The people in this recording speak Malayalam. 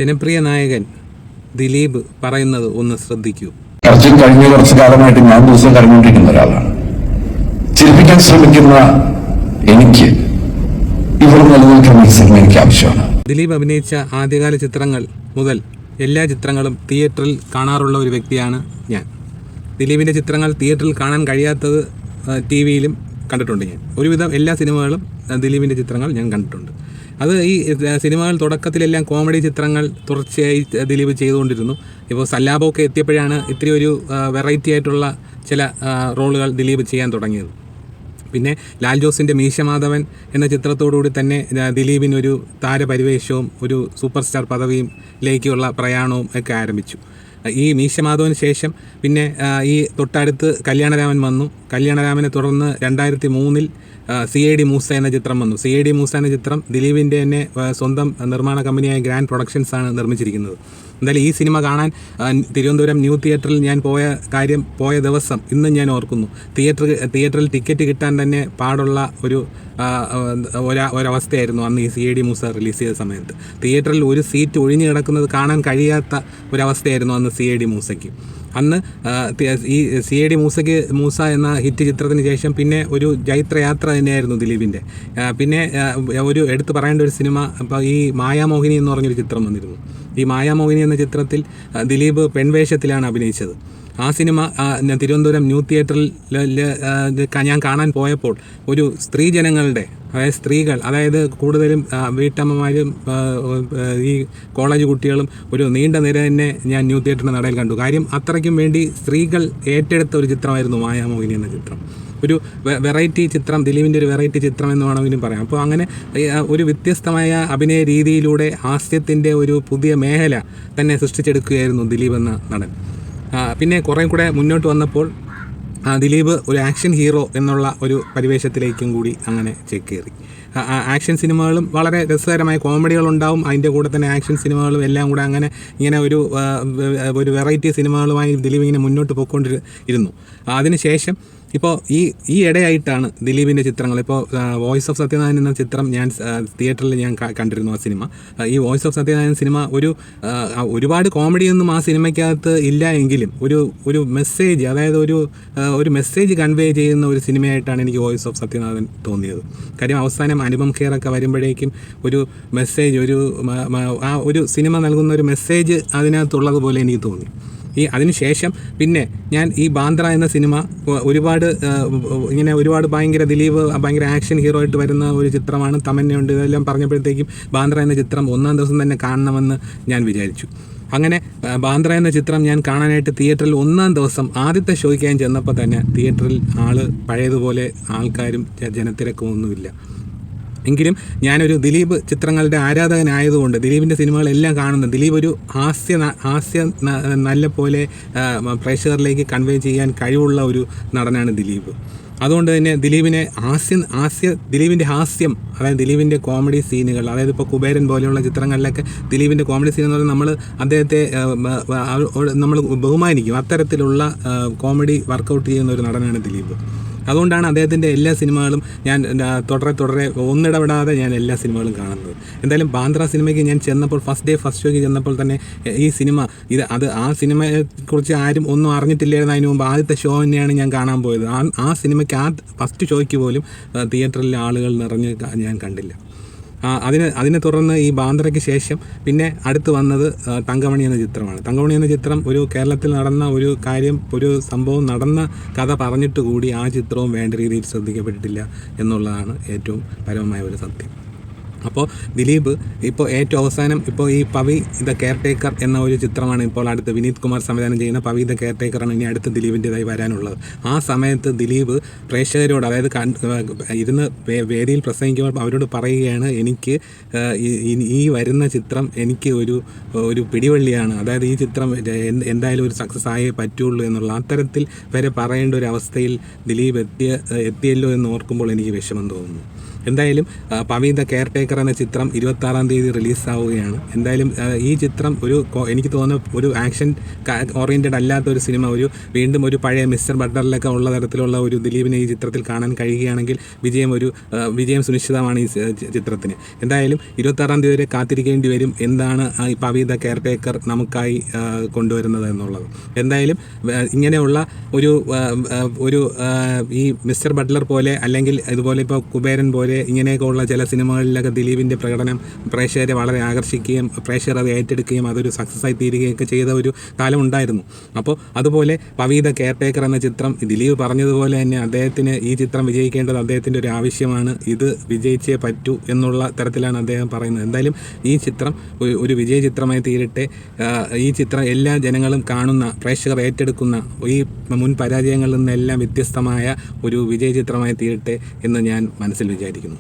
ജനപ്രിയ നായകൻ ദിലീപ് പറയുന്നത് ഒന്ന് ശ്രദ്ധിക്കൂ. കഴിഞ്ഞ കുറച്ചു കാലമായിട്ട് ഞാൻ ദിവസം കരഞ്ഞുകൊണ്ടിരിക്കുന്ന ഒരാളാണ്. ചിരിപ്പിക്കാൻ ശ്രമിക്കുന്ന എനിക്ക് ഇവിടെ നിലനിൽക്കുന്ന ഈ സിനിമ എനിക്ക് ആവശ്യമാണ്. ദിലീപ് അഭിനയിച്ച ആദ്യകാല ചിത്രങ്ങൾ മുതൽ എല്ലാ ചിത്രങ്ങളും തിയേറ്ററിൽ കാണാറുള്ള ഒരു വ്യക്തിയാണ് ഞാൻ. ദിലീപിൻ്റെ ചിത്രങ്ങൾ തിയേറ്ററിൽ കാണാൻ കഴിയാത്തത് ടി വിയിലും കണ്ടിട്ടുണ്ട്. ഞാൻ ഒരുവിധം എല്ലാ സിനിമകളും ദിലീപിൻ്റെ ചിത്രങ്ങൾ ഞാൻ കണ്ടിട്ടുണ്ട്. അത് ഈ സിനിമകൾ തുടക്കത്തിലെല്ലാം കോമഡി ചിത്രങ്ങൾ തുടർച്ചയായി ദിലീപ് ചെയ്തുകൊണ്ടിരുന്നു. ഇപ്പോൾ സല്ലാപമൊക്കെ എത്തിയപ്പോഴാണ് ഇത്തിരി ഒരു വെറൈറ്റി ആയിട്ടുള്ള ചില റോളുകൾ ദിലീപ് ചെയ്യാൻ തുടങ്ങിയത്. പിന്നെ ലാൽ ജോസിൻ്റെ മീശമാധവൻ എന്ന ചിത്രത്തോടുകൂടി തന്നെ ദിലീപിനൊരു താരപരിവേഷവും ഒരു സൂപ്പർ സ്റ്റാർ പദവിയിലേക്കുള്ള പ്രയാണവും ഒക്കെ ആരംഭിച്ചു. ഈ മീശമാധവന് ശേഷം പിന്നെ ഈ തൊട്ടടുത്ത് കല്യാണരാമൻ വന്നു. കല്യാണരാമനെ തുടർന്ന് 2003 CID മൂസ എന്ന ചിത്രം വന്നു. CID മൂസ എന്ന ചിത്രം ദിലീപിൻ്റെ തന്നെ സ്വന്തം നിർമ്മാണ കമ്പനിയായ ഗ്രാൻഡ് പ്രൊഡക്ഷൻസാണ് നിർമ്മിച്ചിരിക്കുന്നത്. എന്തായാലും ഈ സിനിമ കാണാൻ തിരുവനന്തപുരം ന്യൂ തിയേറ്ററിൽ ഞാൻ പോയ ദിവസം ഇന്നും ഞാൻ ഓർക്കുന്നു. തിയേറ്ററിൽ ടിക്കറ്റ് കിട്ടാൻ തന്നെ പാടുള്ള ഒരവസ്ഥയായിരുന്നു അന്ന് ഈ CID മൂസ റിലീസ് ചെയ്ത സമയത്ത്. തിയേറ്ററിൽ ഒരു സീറ്റ് ഒഴിഞ്ഞു കിടക്കുന്നത് കാണാൻ കഴിയാത്ത ഒരവസ്ഥയായിരുന്നു അന്ന് CID മൂസയ്ക്ക്. അന്ന് ഈ CID മൂസ എന്ന ഹിറ്റ് ചിത്രത്തിന് ശേഷം പിന്നെ ഒരു ജൈത്രയാത്ര തന്നെയായിരുന്നു ദിലീപിൻ്റെ. പിന്നെ ഒരു എടുത്തു പറയേണ്ട ഒരു സിനിമ ഇപ്പോൾ ഈ മായാമോഹിനി എന്ന് പറഞ്ഞൊരു ചിത്രം വന്നിരുന്നു. ഈ മായാമോഹിനി എന്ന ചിത്രത്തിൽ ദിലീപ് പെൺവേഷത്തിലാണ് അഭിനയിച്ചത്. ആ സിനിമ തിരുവനന്തപുരം ന്യൂ തിയേറ്ററിൽ ഞാൻ കാണാൻ പോയപ്പോൾ ഒരു സ്ത്രീജനങ്ങളുടെ, അതായത് സ്ത്രീകൾ, അതായത് കൂടുതലും വീട്ടമ്മമാരും ഈ കോളേജ് കുട്ടികളും ഒരു നീണ്ട നിര തന്നെ ഞാൻ ന്യൂ തിയേറ്ററിൻ്റെ നടയിൽ കണ്ടു. കാര്യം അത്രയ്ക്കും വേണ്ടി സ്ത്രീകൾ ഏറ്റെടുത്ത ഒരു ചിത്രമായിരുന്നു മായാമോഹിനി എന്ന ചിത്രം. ഒരു വെറൈറ്റി ചിത്രം, ദിലീപിൻ്റെ ഒരു വെറൈറ്റി ചിത്രം എന്ന് വേണമെങ്കിലും പറയാം. അപ്പോൾ അങ്ങനെ ഒരു വ്യത്യസ്തമായ അഭിനയ രീതിയിലൂടെ ഹാസ്യത്തിൻ്റെ ഒരു പുതിയ മേഖല തന്നെ സൃഷ്ടിച്ചെടുക്കുകയായിരുന്നു ദിലീപ് എന്ന നടൻ. പിന്നെ കുറേ കൂടെ മുന്നോട്ട് വന്നപ്പോൾ ദിലീപ് ഒരു ആക്ഷൻ ഹീറോ എന്നുള്ള ഒരു പരിവേഷത്തിലേക്കും കൂടി അങ്ങനെ ചേക്കേറി. ആക്ഷൻ സിനിമകളും വളരെ രസകരമായ കോമഡികളുണ്ടാവും, അതിൻ്റെ കൂടെ തന്നെ ആക്ഷൻ സിനിമകളും എല്ലാം കൂടെ അങ്ങനെ ഇങ്ങനെ ഒരു വെറൈറ്റി സിനിമകളുമായി ദിലീപ് ഇങ്ങനെ മുന്നോട്ട് പോയിക്കൊണ്ടിരുന്നു. അതിനുശേഷം ഇപ്പോൾ ഈ ഇടയായിട്ടാണ് ദിലീപിൻ്റെ ചിത്രങ്ങൾ, ഇപ്പോൾ വോയിസ് ഓഫ് സത്യനാരായണൻ എന്ന ചിത്രം ഞാൻ തിയേറ്ററിൽ ഞാൻ കണ്ടിരുന്നു. ആ സിനിമ, ഈ വോയിസ് ഓഫ് സത്യനാരായണൻ സിനിമ ഒരുപാട് കോമഡിയൊന്നും ആ സിനിമയ്ക്കകത്ത് ഇല്ല എങ്കിലും ഒരു മെസ്സേജ്, അതായത് ഒരു മെസ്സേജ് കൺവേ ചെയ്യുന്ന ഒരു സിനിമയായിട്ടാണ് എനിക്ക് വോയിസ് ഓഫ് സത്യനാരായണൻ തോന്നിയത്. കാര്യം അവസാനം അനുപം ഖേറൊക്കെ വരുമ്പോഴേക്കും ഒരു മെസ്സേജ്, ഒരു സിനിമ നൽകുന്ന ഒരു മെസ്സേജ് അതിനകത്തുള്ളതുപോലെ എനിക്ക് തോന്നി. അതിനുശേഷം പിന്നെ ഞാൻ ഈ ബാന്ദ്ര എന്ന സിനിമ ഒരുപാട് ഭയങ്കര ദിലീപ് ഭയങ്കര ആക്ഷൻ ഹീറോ ആയിട്ട് വരുന്ന ഒരു ചിത്രമാണ്, തമന്നയുണ്ട്, ഇതെല്ലാം പറഞ്ഞപ്പോഴത്തേക്കും ബാന്ദ്ര എന്ന ചിത്രം ഒന്നാം ദിവസം തന്നെ കാണണമെന്ന് ഞാൻ വിചാരിച്ചു. അങ്ങനെ ബാന്ദ്ര എന്ന ചിത്രം ഞാൻ കാണാനായിട്ട് തിയേറ്ററിൽ ഒന്നാം ദിവസം ആദ്യത്തെ ഷോയ്ക്ക് ഞാൻ ചെന്നപ്പോൾ തന്നെ തിയേറ്ററിൽ പഴയതുപോലെ ആൾക്കാരും ജനത്തിരക്കൊന്നുമില്ല. എങ്കിലും ഞാനൊരു ദിലീപ് ചിത്രങ്ങളുടെ ആരാധകനായതുകൊണ്ട് ദിലീപിൻ്റെ സിനിമകളെല്ലാം കാണുന്നത്, ദിലീപ് ഒരു ഹാസ്യ നല്ല പോലെ പ്രേക്ഷകരിലേക്ക് കൺവേ ചെയ്യാൻ കഴിവുള്ള ഒരു നടനാണ് ദിലീപ്. അതുകൊണ്ട് തന്നെ ദിലീപിൻ്റെ ഹാസ്യം, അതായത് ദിലീപിൻ്റെ കോമഡി സീനുകൾ, അതായത് ഇപ്പോൾ കുബേരൻ പോലെയുള്ള ചിത്രങ്ങളിലൊക്കെ ദിലീപിൻ്റെ കോമഡി സീൻ എന്ന് പറഞ്ഞാൽ നമ്മൾ അദ്ദേഹത്തെ നമ്മൾ ബഹുമാനിക്കും. അത്തരത്തിലുള്ള കോമഡി വർക്കൗട്ട് ചെയ്യുന്ന ഒരു നടനാണ് ദിലീപ്. അതുകൊണ്ടാണ് അദ്ദേഹത്തിൻ്റെ എല്ലാ സിനിമകളും ഞാൻ തുടരെ ഒന്നിടപെടാതെ ഞാൻ എല്ലാ സിനിമകളും കാണുന്നത്. എന്തായാലും ബാന്ദ്ര സിനിമയ്ക്ക് ഞാൻ ചെന്നപ്പോൾ ഫസ്റ്റ് ഷോയ്ക്ക് ചെന്നപ്പോൾ തന്നെ ഈ സിനിമ ആ സിനിമയെക്കുറിച്ച് ആരും ഒന്നും അറിഞ്ഞിട്ടില്ലായിരുന്നു. അതിന് മുമ്പ് ആദ്യത്തെ ഷോ തന്നെയാണ് ഞാൻ കാണാൻ പോയത്. ആ സിനിമയ്ക്ക് ഫസ്റ്റ് ഷോയ്ക്ക് പോലും തിയേറ്ററിൽ ആളുകൾ നിറഞ്ഞ് ഞാൻ കണ്ടില്ല. അതിനെ തുടർന്ന് ഈ ബാന്ദ്രയ്ക്ക് ശേഷം പിന്നെ അടുത്ത് വന്നത് തങ്കമണി എന്ന ചിത്രമാണ്. തങ്കമണി എന്ന ചിത്രം ഒരു കേരളത്തിൽ നടന്ന ഒരു കാര്യം, ഒരു സംഭവം നടന്ന കഥ പറഞ്ഞിട്ട് കൂടി ആ ചിത്രവും വേണ്ട രീതിയിൽ ശ്രദ്ധിക്കപ്പെട്ടിട്ടില്ല എന്നുള്ളതാണ് ഏറ്റവും പരമമായ ഒരു സത്യം. അപ്പോൾ ദിലീപ് ഇപ്പോൾ ഏറ്റവും അവസാനം ഈ പവി ദ കെയർടേക്കർ എന്ന ഒരു ചിത്രമാണ് ഇപ്പോൾ അടുത്ത് വിനീത് കുമാർ സംവിധാനം ചെയ്യുന്ന പവി ദ കെയർടേക്കറാണ് ഇനി അടുത്ത് ദിലീപിൻ്റെതായി വരാനുള്ളത്. ആ സമയത്ത് ദിലീപ് പ്രേക്ഷകരോട്, അതായത് ഇരുന്ന് വേദിയിൽ പ്രസംഗിക്കുമ്പോൾ അവരോട് പറയുകയാണ്, എനിക്ക് ഈ വരുന്ന ചിത്രം എനിക്ക് ഒരു പിടിവള്ളിയാണ്, അതായത് ഈ ചിത്രം എന്തായാലും ഒരു സക്സസ് ആയേ പറ്റുള്ളൂ എന്നുള്ള അത്തരത്തിൽ വരെ പറയേണ്ട ഒരു അവസ്ഥയിൽ ദിലീപ് എത്തിയല്ലോ എന്ന് ഓർക്കുമ്പോൾ എനിക്ക് വിഷമം തോന്നുന്നു. എന്തായാലും പവി ദ കെയർ ടേക്കർ എന്ന ചിത്രം 26-ാം തീയതി റിലീസാവുകയാണ്. എന്തായാലും ഈ ചിത്രം എനിക്ക് തോന്നുന്നു ഒരു ആക്ഷൻ ഓറിയൻറ്റഡ് അല്ലാത്ത ഒരു സിനിമ, വീണ്ടും ഒരു പഴയ മിസ്റ്റർ ബട്ട്ലറിലൊക്കെ ഉള്ള തരത്തിലുള്ള ഒരു ദിലീപിനെ ഈ ചിത്രത്തിൽ കാണാൻ കഴിയുകയാണെങ്കിൽ വിജയം സുനിശ്ചിതമാണ് ഈ ചിത്രത്തിന്. എന്തായാലും 26-ാം തീയതി വരെ കാത്തിരിക്കേണ്ടി വരും എന്താണ് ഈ പവി ദ കെയർ ടേക്കർ നമുക്കായി കൊണ്ടുവരുന്നത് എന്നുള്ളത്. എന്തായാലും ഇങ്ങനെയുള്ള ഒരു ഈ മിസ്റ്റർ ബട്ട്ലർ പോലെ അല്ലെങ്കിൽ ഇതുപോലെ ഇപ്പോൾ കുബേരൻ പോലെ ഇങ്ങനെയൊക്കെ ഉള്ള ചില സിനിമകളിലൊക്കെ ദിലീപിൻ്റെ പ്രകടനം പ്രേക്ഷകരെ വളരെ ആകർഷിക്കുകയും പ്രേക്ഷകർ അത് ഏറ്റെടുക്കുകയും അതൊരു സക്സസ് ആയി തീരുകയൊക്കെ ചെയ്ത ഒരു കാലം ഉണ്ടായിരുന്നു. അപ്പോൾ അതുപോലെ പവി ദ കെയർ ടേക്കർ എന്ന ചിത്രം ദിലീപ് പറഞ്ഞതുപോലെ തന്നെ അദ്ദേഹത്തിന് ഈ ചിത്രം വിജയിക്കേണ്ടത് അദ്ദേഹത്തിൻ്റെ ഒരു ആവശ്യമാണ്, ഇത് വിജയിച്ചേ പറ്റൂ എന്നുള്ള തരത്തിലാണ് അദ്ദേഹം പറയുന്നത്. എന്തായാലും ഈ ചിത്രം ഒരു വിജയ ചിത്രമായി തീരട്ടെ. ഈ ചിത്രം എല്ലാ ജനങ്ങളും കാണുന്ന, പ്രേക്ഷകർ ഏറ്റെടുക്കുന്ന, ഈ മുൻ പരാജയങ്ങളിൽ നിന്നെല്ലാം വ്യത്യസ്തമായ ഒരു വിജയ ചിത്രമായി തീരട്ടെ എന്ന് ഞാൻ മനസ്സിൽ വിചാരിക്കുന്നു.